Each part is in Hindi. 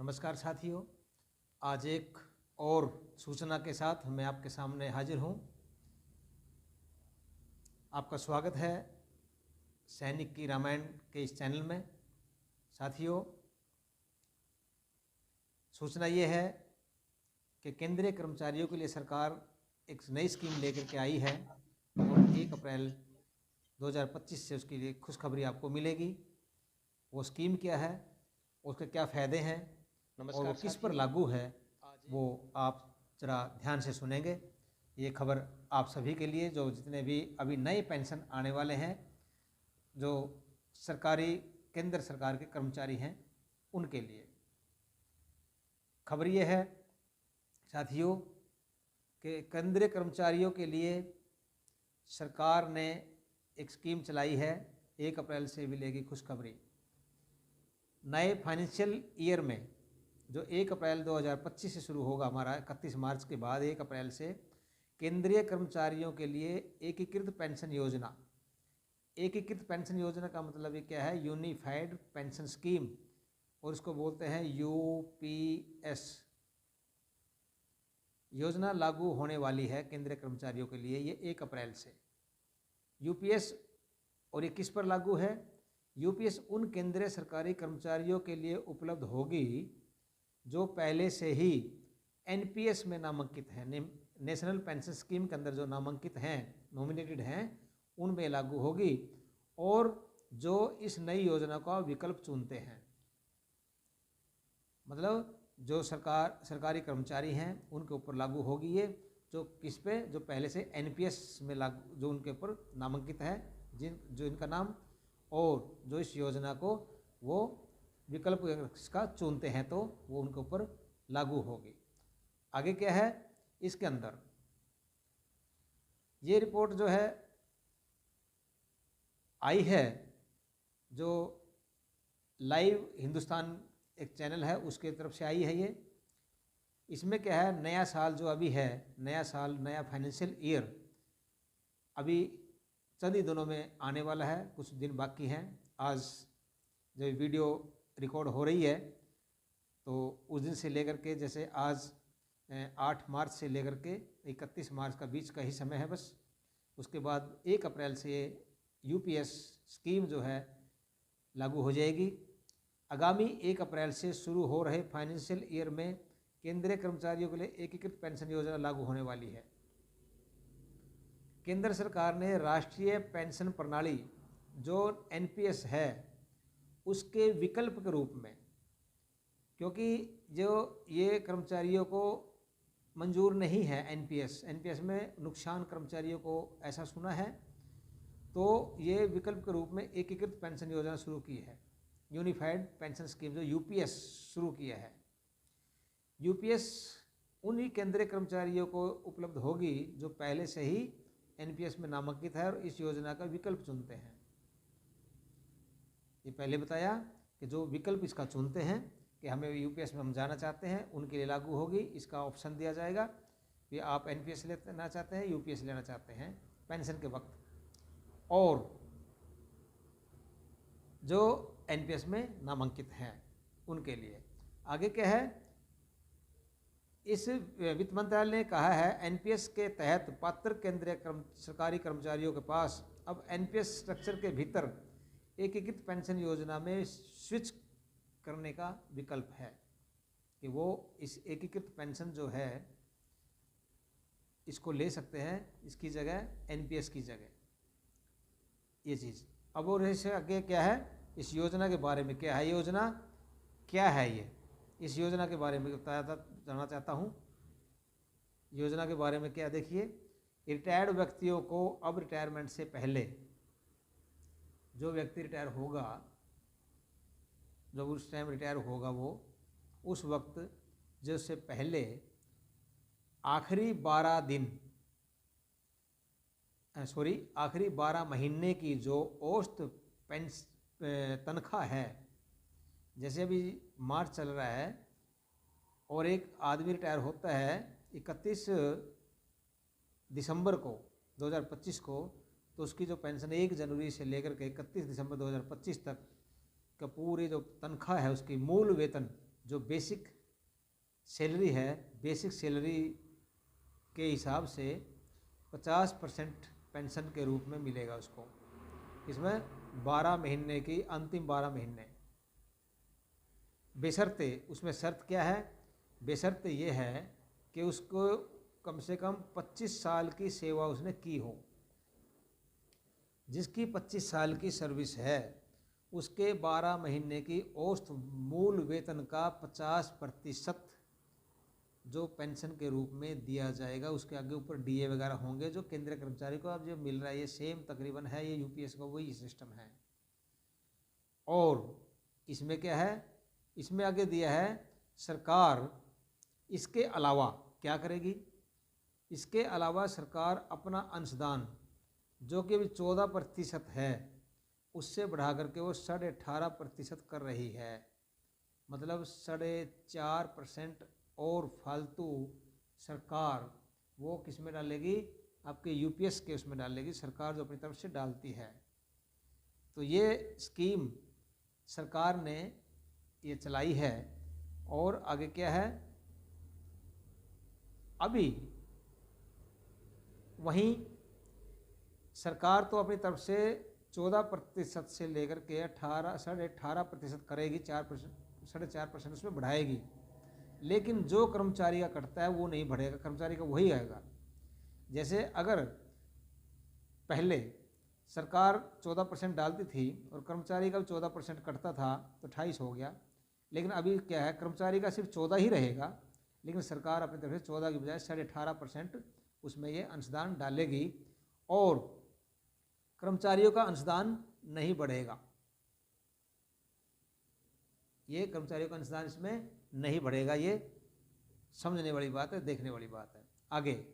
नमस्कार साथियों, आज एक और सूचना के साथ मैं आपके सामने हाजिर हूँ। आपका स्वागत है सैनिक की रामायण के इस चैनल में। साथियों, सूचना ये है कि केंद्रीय कर्मचारियों के लिए सरकार एक नई स्कीम लेकर के आई है और 1 अप्रैल 2025 से उसके लिए खुशखबरी आपको मिलेगी। वो स्कीम क्या है, उसके क्या फ़ायदे हैं और वो किस पर लागू है, वो आप ज़रा ध्यान से सुनेंगे। ये खबर आप सभी के लिए, जो जितने भी अभी नए पेंशन आने वाले हैं, जो सरकारी केंद्र सरकार के कर्मचारी हैं, उनके लिए खबर ये है साथियों कि केंद्रीय कर्मचारियों के लिए सरकार ने एक स्कीम चलाई है। 1 अप्रैल से मिलेगी खुशखबरी। नए फाइनेंशियल ईयर में जो 1 अप्रैल 2025 से शुरू होगा, हमारा 31 मार्च के बाद 1 अप्रैल से केंद्रीय कर्मचारियों के लिए एकीकृत पेंशन योजना। एकीकृत पेंशन योजना का मतलब ये क्या है? यूनिफाइड पेंशन स्कीम, और इसको बोलते हैं यूपीएस। योजना लागू होने वाली है केंद्रीय कर्मचारियों के लिए ये 1 अप्रैल से। यूपीएस और ये किस पर लागू है? यूपीएस उन केंद्रीय सरकारी कर्मचारियों के लिए उपलब्ध होगी जो पहले से ही एनपीएस में नामांकित हैं। नेशनल पेंशन स्कीम के अंदर जो नामांकित हैं, नॉमिनेटेड हैं, उनमें लागू होगी, और जो इस नई योजना का विकल्प चुनते हैं, मतलब जो सरकारी कर्मचारी हैं उनके ऊपर लागू होगी ये। जो किस पे? जो पहले से एनपीएस में लागू, जो उनके ऊपर नामांकित है, जो इनका नाम, और जो इस योजना को वो विकल्प इसका चुनते हैं, तो वो उनके ऊपर लागू होगी। आगे क्या है इसके अंदर? ये रिपोर्ट जो है आई है, जो लाइव हिंदुस्तान एक चैनल है उसके तरफ से आई है ये। इसमें क्या है, नया साल जो अभी है, नया साल, नया फाइनेंशियल ईयर अभी चंद ही दिनों में आने वाला है, कुछ दिन बाकी हैं। आज जो वीडियो रिकॉर्ड हो रही है, तो उस दिन से लेकर के, जैसे आज 8 मार्च से लेकर के 31 मार्च का बीच का ही समय है बस। उसके बाद 1 अप्रैल से यूपीएस स्कीम जो है लागू हो जाएगी। आगामी 1 अप्रैल से शुरू हो रहे फाइनेंशियल ईयर में केंद्रीय कर्मचारियों के लिए एकीकृत पेंशन योजना लागू होने वाली है। केंद्र सरकार ने राष्ट्रीय पेंशन प्रणाली जो एनपीएस है उसके विकल्प के रूप में, क्योंकि जो ये कर्मचारियों को मंजूर नहीं है एनपीएस में नुकसान कर्मचारियों को ऐसा सुना है, तो ये विकल्प के रूप में एकीकृत पेंशन योजना शुरू की है। यूनिफाइड पेंशन स्कीम जो यूपीएस शुरू किया है। यूपीएस उन्हीं केंद्रीय कर्मचारियों को उपलब्ध होगी जो पहले से ही एनपीएस में नामांकित है और इस योजना का विकल्प चुनते हैं। ये पहले बताया कि जो विकल्प इसका चुनते हैं कि हमें यूपीएस में हम जाना चाहते हैं, उनके लिए लागू होगी। इसका ऑप्शन दिया जाएगा कि आप एनपीएस लेना चाहते हैं, यूपीएस लेना चाहते हैं पेंशन के वक्त, और जो एनपीएस में नामांकित हैं उनके लिए। आगे क्या है, इस वित्त मंत्रालय ने कहा है एनपीएस के तहत पात्र केंद्रीय सरकारी कर्मचारियों के पास अब एनपीएस स्ट्रक्चर के भीतर एकीकृत पेंशन योजना में स्विच करने का विकल्प है, कि वो इस एकीकृत पेंशन जो है इसको ले सकते हैं, इसकी जगह एनपीएस की जगह, ये चीज़। अब और इससे आगे क्या है, इस योजना के बारे में क्या है, योजना क्या है ये, इस योजना के बारे में जानना चाहता हूँ। योजना के बारे में क्या, देखिए, रिटायर्ड व्यक्तियों को अब रिटायरमेंट से पहले, जो व्यक्ति रिटायर होगा, जब उस टाइम रिटायर होगा, वो उस वक्त जो से पहले आखिरी 12 महीने की जो औसत तनख्वाह है, जैसे अभी मार्च चल रहा है और एक आदमी रिटायर होता है 31 दिसंबर को 2025 को, तो उसकी जो पेंशन 1 जनवरी से लेकर के 31 दिसंबर 2025 तक का पूरी जो तनख्वाह है, उसकी मूल वेतन जो बेसिक सैलरी है, बेसिक सैलरी के हिसाब से 50% पेंशन के रूप में मिलेगा उसको। इसमें 12 महीने की अंतिम 12 महीने, बेशर्ते, उसमें शर्त क्या है, बेशर्ते ये है कि उसको कम से कम 25 साल की सेवा उसने की हो। जिसकी 25 साल की सर्विस है उसके 12 महीने की औसत मूल वेतन का 50% जो पेंशन के रूप में दिया जाएगा। उसके आगे ऊपर डीए वगैरह होंगे जो केंद्रीय कर्मचारी को अब जो मिल रहा है, ये सेम तकरीबन है, ये यूपीएस का वही सिस्टम है। और इसमें क्या है, इसमें आगे दिया है सरकार इसके अलावा क्या करेगी, इसके अलावा सरकार अपना अंशदान जो कि अभी 14% है उससे बढ़ा करके वो 18.5% कर रही है। मतलब 4.5% और फालतू सरकार वो किस में डालेगी, आपके यूपीएस के उसमें डालेगी, सरकार जो अपनी तरफ से डालती है। तो ये स्कीम सरकार ने ये चलाई है। और आगे क्या है, अभी वहीं सरकार तो अपनी तरफ से 14% से लेकर के 18.5% करेगी, 4.5% उसमें बढ़ाएगी, लेकिन जो कर्मचारी का कटता है वो नहीं बढ़ेगा, कर्मचारी का वही आएगा। जैसे अगर पहले सरकार 14% डालती थी और कर्मचारी का भी 14% कटता था तो 28 हो गया, लेकिन अभी क्या है, कर्मचारी का सिर्फ 14 ही रहेगा, लेकिन सरकार अपनी तरफ से 14 की बजाय 18.5% उसमें ये अंशदान डालेगी और कर्मचारियों का अंशदान नहीं बढ़ेगा। ये कर्मचारियों का अंशदान इसमें नहीं बढ़ेगा। ये समझने वाली बात है, देखने वाली बात है। आगे,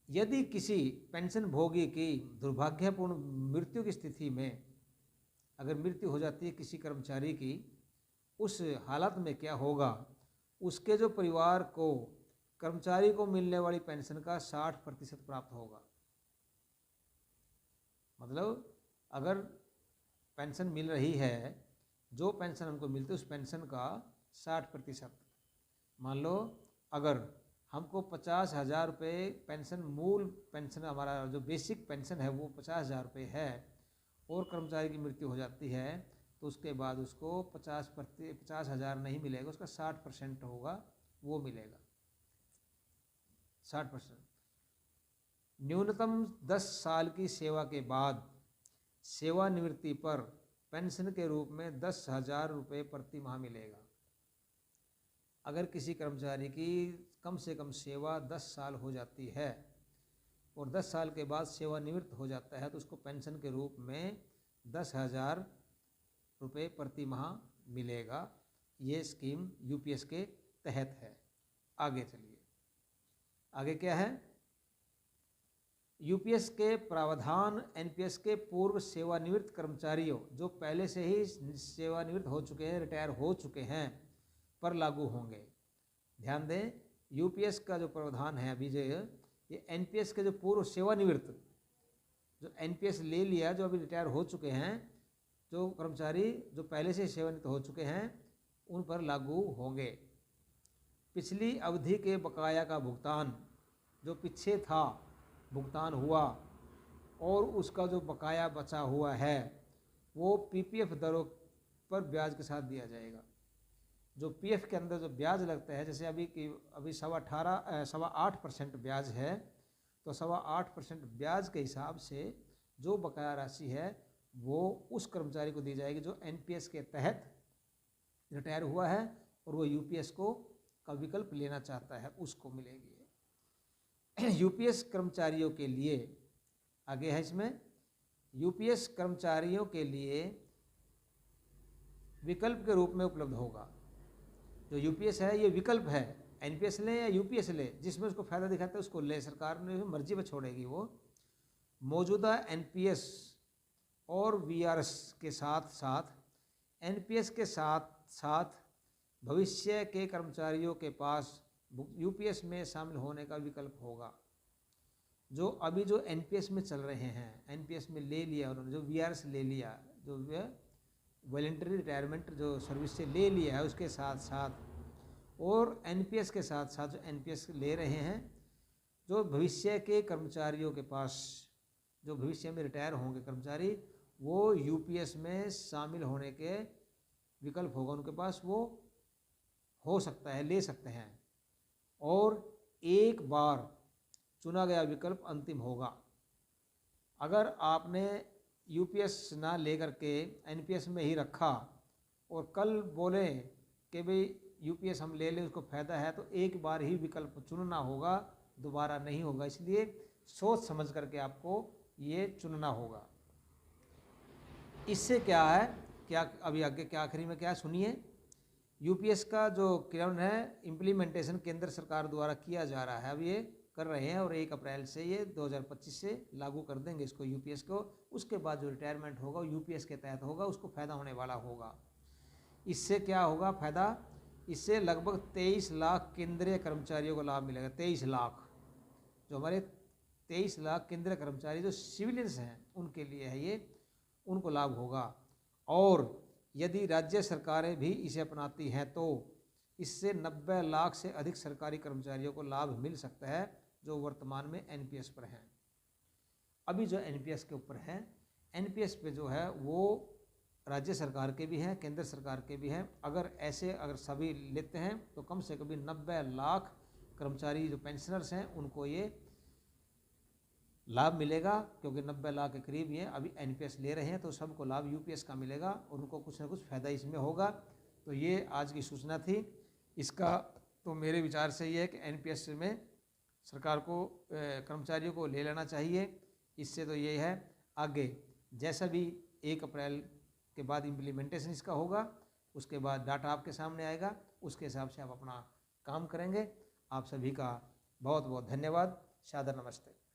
यदि किसी पेंशन भोगी की दुर्भाग्यपूर्ण मृत्यु की स्थिति में अगर मृत्यु हो जाती है किसी कर्मचारी की, उस हालत में क्या होगा, उसके जो परिवार को कर्मचारी को मिलने वाली पेंशन का 60% प्राप्त होगा। मतलब अगर पेंशन मिल रही है, जो पेंशन हमको मिलती है उस पेंशन का 60%, मान लो अगर हमको 50,000 रुपये पेंशन, मूल पेंशन हमारा जो बेसिक पेंशन है वो 50,000 रुपये है और कर्मचारी की मृत्यु हो जाती है तो उसके बाद उसको 50,000 नहीं मिलेगा, उसका 60% होगा, वो मिलेगा 60%। न्यूनतम 10 साल की सेवा के बाद सेवानिवृत्ति पर पेंशन के रूप में 10,000 रुपये प्रति माह मिलेगा। अगर किसी कर्मचारी की कम से कम सेवा 10 साल हो जाती है और 10 साल के बाद सेवानिवृत्त हो जाता है तो उसको पेंशन के रूप में 10,000 रुपये प्रति माह मिलेगा। ये स्कीम यूपीएस के तहत है। आगे चलिए, आगे क्या है, यूपीएस के प्रावधान एनपीएस के पूर्व सेवानिवृत्त कर्मचारियों जो पहले से ही सेवानिवृत्त हो चुके हैं, रिटायर हो चुके हैं पर लागू होंगे। ध्यान दें, यूपीएस का जो प्रावधान है अभी जो ये एनपीएस के जो पूर्व सेवानिवृत्त, जो एनपीएस ले लिया, जो अभी रिटायर हो चुके हैं, जो कर्मचारी जो पहले से सेवानिवृत्त हो चुके हैं उन पर लागू होंगे। पिछली अवधि के बकाया का भुगतान जो पीछे था भुगतान हुआ और उसका जो बकाया बचा हुआ है वो पीपीएफ दरों पर ब्याज के साथ दिया जाएगा। जो पीएफ के अंदर जो ब्याज लगता है, जैसे अभी 8% ब्याज है, तो 8% ब्याज के हिसाब से जो बकाया राशि है वो उस कर्मचारी को दी जाएगी जो एनपीएस के तहत रिटायर हुआ है और वो यूपीएस का विकल्प लेना चाहता है, उसको मिलेगी। यूपीएस कर्मचारियों के लिए आगे है, इसमें यूपीएस कर्मचारियों के लिए विकल्प के रूप में उपलब्ध होगा। जो यूपीएस है ये विकल्प है, एनपीएस ले या यूपीएस ले, जिसमें उसको फायदा दिखाता है उसको ले, सरकार ने मर्जी पर छोड़ेगी वो। मौजूदा एनपीएस और वीआरएस के साथ साथ एनपीएस के साथ साथ भविष्य के कर्मचारियों के पास यूपीएस में शामिल होने का विकल्प होगा। जो अभी जो एनपीएस में चल रहे हैं, एनपीएस में ले लिया उन्होंने, जो वीआरएस ले लिया, जो वॉलंटरी रिटायरमेंट जो सर्विस से ले लिया है उसके साथ साथ और एनपीएस के साथ साथ जो एनपीएस ले रहे हैं, जो भविष्य के कर्मचारियों के पास, जो भविष्य में रिटायर होंगे कर्मचारी, वो यूपीएस में शामिल होने के विकल्प होगा उनके पास, वो हो सकता है, ले सकते हैं। और एक बार चुना गया विकल्प अंतिम होगा। अगर आपने यूपीएस ना लेकर के एनपीएस में ही रखा और कल बोले कि भाई यूपीएस हम ले लें, उसको फ़ायदा है, तो एक बार ही विकल्प चुनना होगा, दोबारा नहीं होगा। इसलिए सोच समझ करके आपको ये चुनना होगा। इससे क्या है, क्या अभी आगे क्या आखिरी में क्या सुनिए, यूपीएस का जो क्रियान्वयन है इम्प्लीमेंटेशन केंद्र सरकार द्वारा किया जा रहा है, अब ये कर रहे हैं और 1 अप्रैल से ये 2025 से लागू कर देंगे इसको यूपीएस को। उसके बाद जो रिटायरमेंट होगा यूपीएस के तहत होगा, उसको फ़ायदा होने वाला होगा। इससे क्या होगा फ़ायदा, इससे लगभग 23 लाख केंद्रीय कर्मचारियों को लाभ मिलेगा। 23 लाख, जो हमारे 23 लाख केंद्रीय कर्मचारी जो सिविलियंस हैं उनके लिए है ये, उनको लाभ होगा। और यदि राज्य सरकारें भी इसे अपनाती हैं तो इससे 90 लाख से अधिक सरकारी कर्मचारियों को लाभ मिल सकता है जो वर्तमान में एनपीएस पर हैं। अभी जो एनपीएस के ऊपर हैं, एनपीएस पे जो है वो राज्य सरकार के भी हैं, केंद्र सरकार के भी हैं। अगर सभी लेते हैं तो कम से कम 90 लाख कर्मचारी जो पेंशनर्स हैं उनको ये लाभ मिलेगा, क्योंकि 90 लाख के करीब ये अभी एनपीएस ले रहे हैं, तो सबको लाभ यूपीएस का मिलेगा और उनको कुछ ना कुछ फ़ायदा इसमें होगा। तो ये आज की सूचना थी। इसका तो मेरे विचार से ये है कि एनपीएस में सरकार को कर्मचारियों को ले लेना चाहिए। इससे तो ये है, आगे जैसा भी 1 अप्रैल के बाद इम्प्लीमेंटेशन इसका होगा, उसके बाद डाटा आपके सामने आएगा, उसके हिसाब से आप अपना काम करेंगे। आप सभी का बहुत बहुत धन्यवाद। सादर नमस्ते।